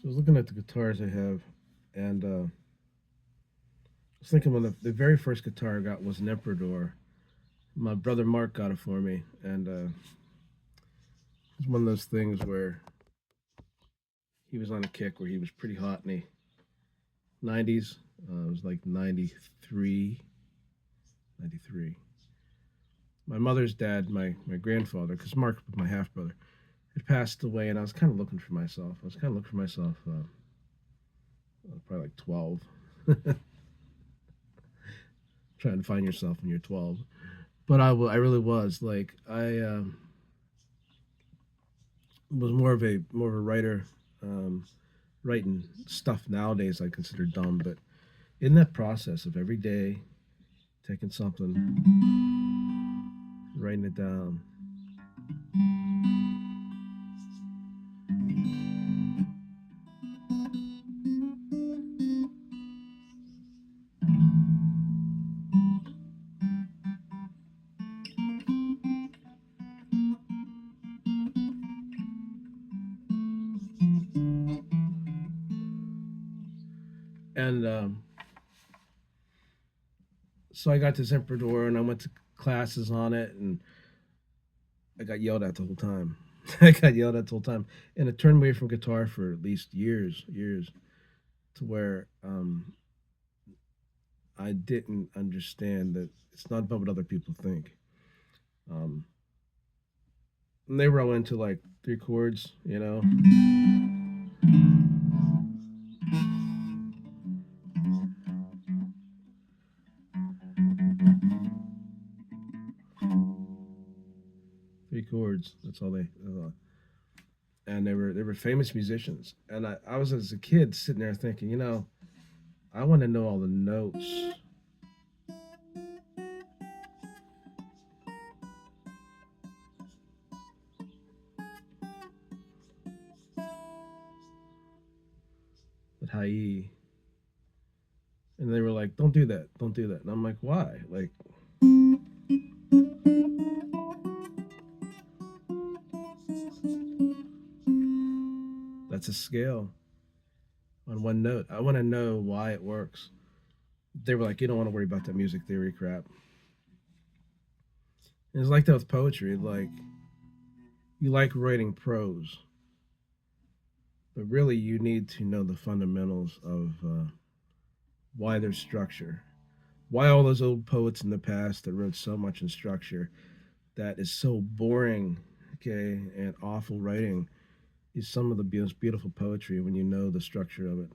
So I was looking at the guitars I have, and I was thinking when the very first guitar I got was an Emperador. My brother Mark got it for me, and it's one of those things where he was on a kick where he was pretty hot in the 90s. It was like 93, 93. My mother's dad, my grandfather, because Mark was my half brother, had passed away, and I was kind of looking for myself. I was kind of looking for myself, probably like 12, trying to find yourself when you're 12. But I really was like I was more of a writer, um, writing stuff nowadays I consider dumb, but in that process of every day taking something, writing it down, and so I got this Emperador and I went to classes on it, and I got yelled at the whole time. I got yelled at the whole time, and it turned me away from guitar for at least years, to where I didn't understand that it's not about what other people think. Um, and they were all into like three chords, three chords. That's all they. And they were famous musicians. And I was as a kid sitting there thinking, I want to know all the notes. At high, and they were like, "Don't do that, don't do that." And I'm like, "Why?" Like, that's a scale on one note. I want to know why it works. They were like, "You don't want to worry about that music theory crap." And it's like that with poetry. Like, you like writing prose, but really you need to know the fundamentals of why there's structure. Why all those old poets in the past that wrote so much in structure that is so boring, okay, and awful writing is some of the most beautiful poetry when you know the structure of it.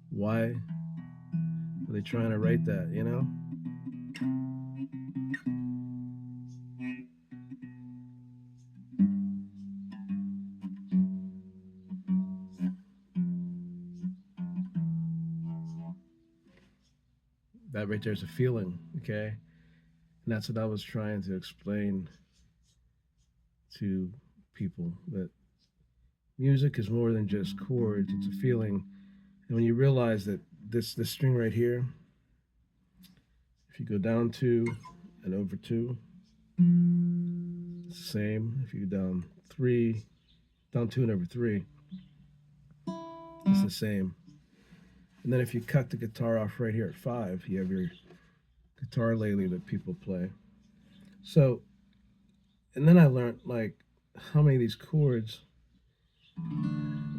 Why are they trying to write that, That right there's a feeling, okay? And that's what I was trying to explain to people, that music is more than just chords, it's a feeling. And when you realize that this string right here, if you go down two and over two, it's the same. If you go down three, down two and over three, it's the same. And then if you cut the guitar off right here at five, you have your guitar lathe that people play. So, and then I learned like how many of these chords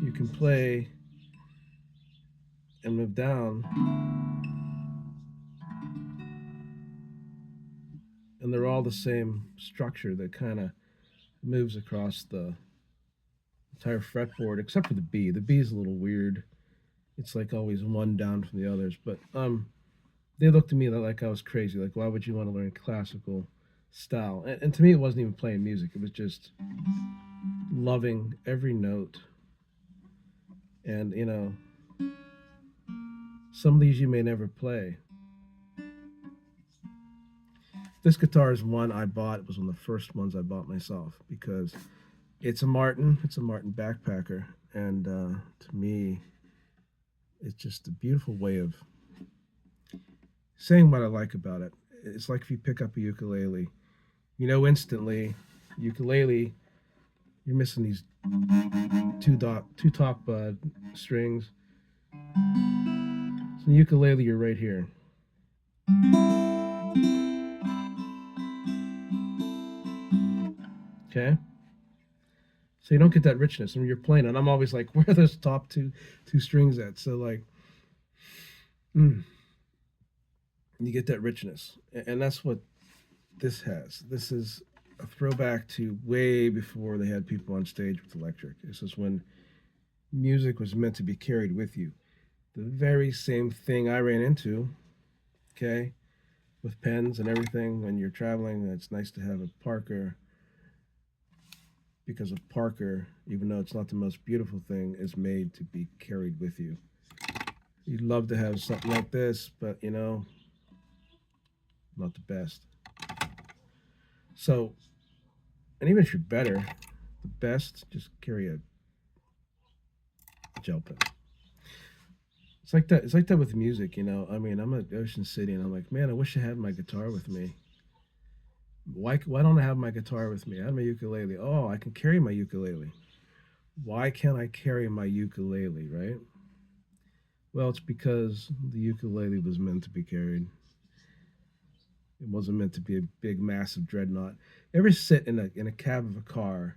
you can play and move down, and they're all the same structure that kind of moves across the entire fretboard, except for the B. The B is a little weird. It's like always one down from the others. But they looked at me like I was crazy. Like, why would you want to learn classical style? And to me, it wasn't even playing music. It was just loving every note. And some of these you may never play. This guitar is one I bought. It was one of the first ones I bought myself because it's a Martin. It's a Martin backpacker, and to me, it's just a beautiful way of saying what I like about it. It's like if you pick up a ukulele, instantly, ukulele, You're missing these two top strings. So the ukulele, you're right here. Okay, so you don't get that richness when you're playing, and I'm always like, where are those top two strings at? So like, mm, you get that richness, and that's what this has. This is a throwback to way before they had people on stage with electric. This is when music was meant to be carried with you. The very same thing I ran into, okay, with pens and everything when you're traveling. It's nice to have a Parker because of Parker, even though it's not the most beautiful thing, is made to be carried with you. You'd love to have something like this, but not the best. So, and even if you're better, the best, just carry a gel pen. It's like that. It's like that with music. I mean, I'm at Ocean City, and I'm like, man, I wish I had my guitar with me. Why don't I have my guitar with me? I have my ukulele. Oh, I can carry my ukulele. Why can't I carry my ukulele? Right? Well, it's because the ukulele was meant to be carried. It wasn't meant to be a big, massive dreadnought. Ever sit in a cab of a car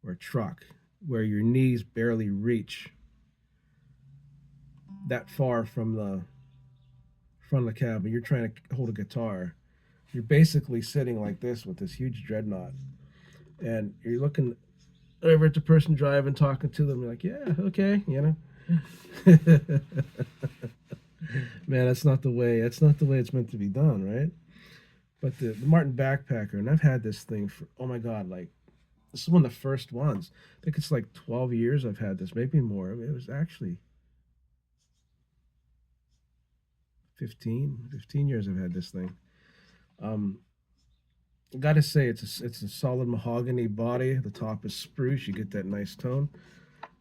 or a truck where your knees barely reach that far from the front of the cab, and you're trying to hold a guitar? You're basically sitting like this with this huge dreadnought, and you're looking over at the person driving, talking to them. You're like, yeah, okay. Man, that's not the way. That's not the way it's meant to be done, right? But the Martin backpacker, and I've had this thing for, oh my god, like this is one of the first ones. I think it's like 12 years I've had this, maybe more. I mean, it was actually 15 years I've had this thing. Um, I gotta say, it's a solid mahogany body. The top is spruce. You get that nice tone.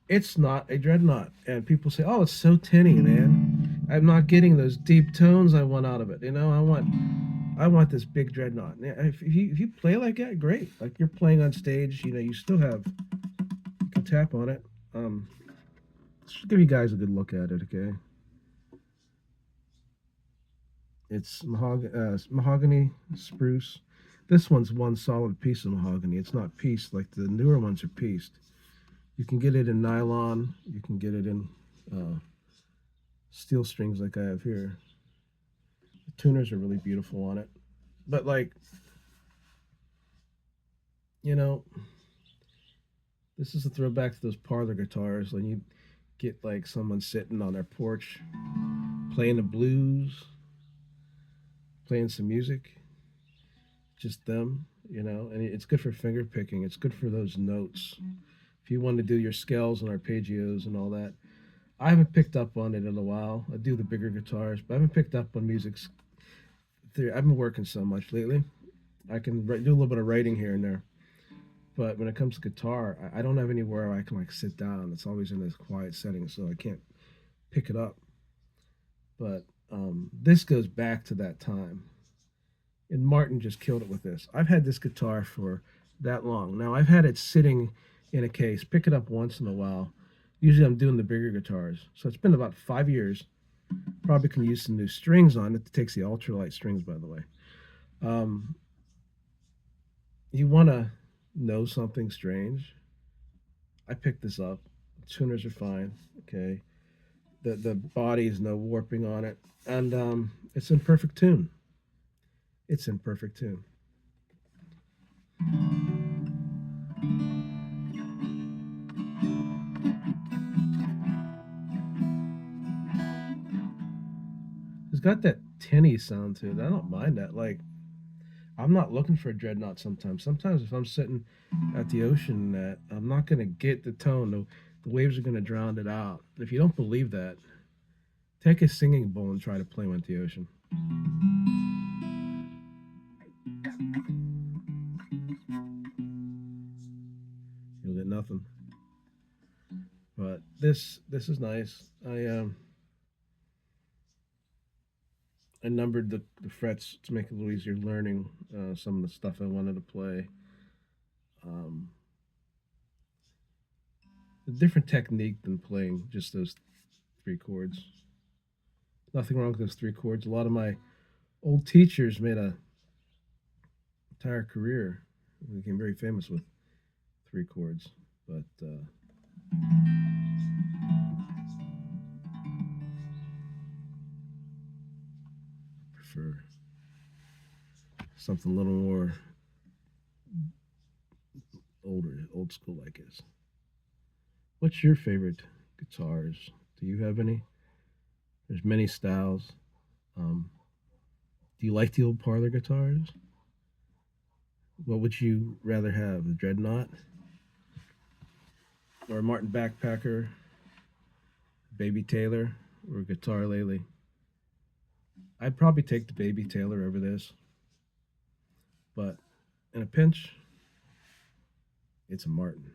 It's not a dreadnought, and people say, "Oh, it's so tinny, man." I'm not getting those deep tones I want out of it. I want this big dreadnought. Yeah, if you play like that, great. Like you're playing on stage, you still have you can tap on it. Let's give you guys a good look at it, okay? It's mahogany, spruce. This one's one solid piece of mahogany. It's not pieced like the newer ones are pieced. You can get it in nylon. You can get it in uh, steel strings like I have here. The tuners are really beautiful on it. But like, you know, this is a throwback to those parlor guitars when you get like someone sitting on their porch playing the blues, playing some music, just them. And it's good for finger picking. It's good for those notes. If you want to do your scales and arpeggios and all that. I haven't picked up on it in a while. I do the bigger guitars, but I haven't picked up on music. I've been working so much lately. I can do a little bit of writing here and there. But when it comes to guitar, I don't have anywhere I can like sit down. It's always in this quiet setting, so I can't pick it up. But this goes back to that time. And Martin just killed it with this. I've had this guitar for that long. Now I've had it sitting in a case, pick it up once in a while. Usually I'm doing the bigger guitars. So it's been about 5 years. Probably can use some new strings on it. It takes the ultralight strings, by the way. Um, you want to know something strange? I picked this up. The tuners are fine. Okay. The body is no warping on it, and it's in perfect tune. It's in perfect tune. It's got that tinny sound to it. I don't mind that. Like I'm not looking for a dreadnought sometimes. Sometimes if I'm sitting at the ocean, that I'm not gonna get the tone. The waves are gonna drown it out. If you don't believe that, take a singing bowl and try to play one at the ocean. You'll get nothing. But this is nice. I numbered the frets to make it a little easier learning some of the stuff I wanted to play. Um, a different technique than playing just those three chords. Nothing wrong with those three chords. A lot of my old teachers made a entire career, became very famous with three chords. But I prefer something a little more old school, I guess. What's your favorite guitars? Do you have any? There's many styles. Um, do you like the old parlor guitars? What would you rather have, a Dreadnought or a Martin Backpacker, Baby Taylor, or a Guitar Lele? I'd probably take the Baby Taylor over this, but in a pinch, it's a Martin.